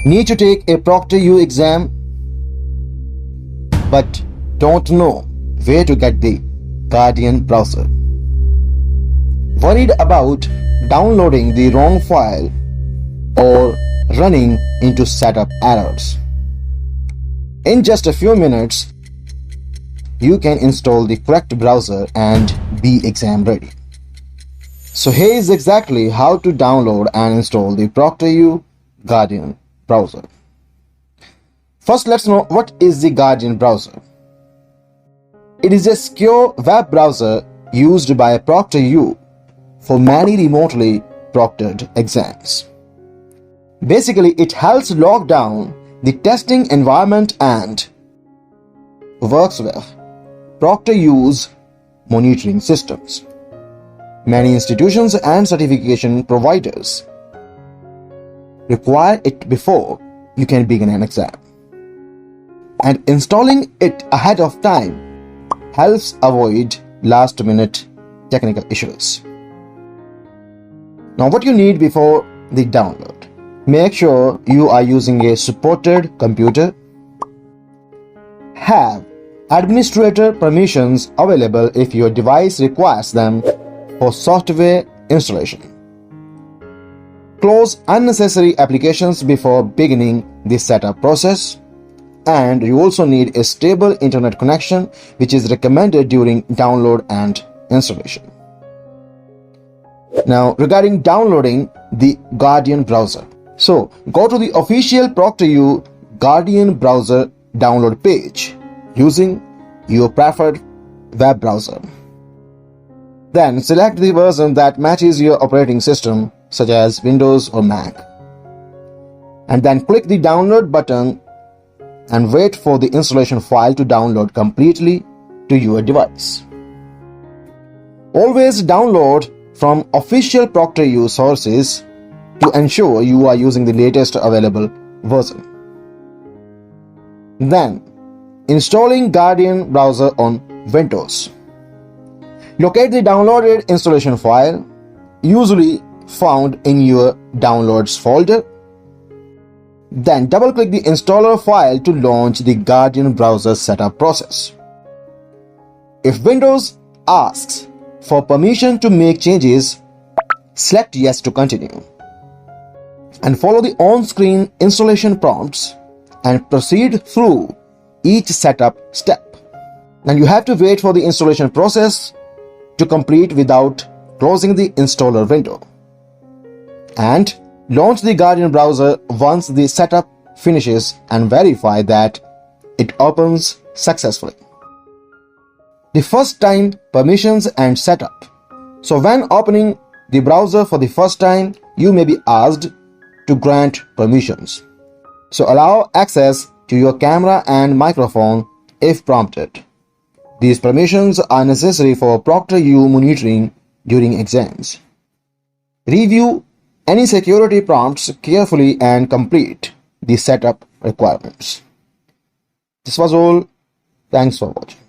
Need to take a ProctorU exam but don't know where to get the Guardian browser? Worried about downloading the wrong file or running into setup errors? In just a few minutes, you can install the correct browser and be exam ready. So here is exactly how to download and install the ProctorU Guardian browser. First, let's know what is the Guardian browser. It is a secure web browser used by ProctorU for many remotely proctored exams. Basically, it helps lock down the testing environment and works with ProctorU's monitoring systems. Many institutions and certification providers require it before you can begin an exam. And installing it ahead of time helps avoid last-minute technical issues. Now, what you need before the download: make sure you are using a supported computer, have administrator permissions available if your device requires them for software installation, close unnecessary applications before beginning the setup process, and you also need a stable internet connection, which is recommended during download and installation. Now, regarding downloading the Guardian browser, so go to the official ProctorU Guardian browser download page using your preferred web browser. Then select the version that matches your operating system, such as Windows or Mac, and then click the download button and wait for the installation file to download completely to your device. Always download from official ProctorU sources to ensure you are using the latest available version. Then, installing Guardian browser on Windows. Locate the downloaded installation file, usually found in your Downloads folder. Then double-click the installer file to launch the Guardian browser setup process. If Windows asks for permission to make changes, select Yes to continue, and follow the on-screen installation prompts and proceed through each setup step. Then you have to wait for the installation process to complete without closing the installer window, and launch the Guardian browser once the setup finishes and verify that it opens successfully. The first time permissions and setup. So when opening the browser for the first time, you may be asked to grant permissions. So allow access to your camera and microphone if prompted. These permissions are necessary for ProctorU monitoring during exams. Review any security prompts carefully and complete the setup requirements. This was all. Thanks for watching.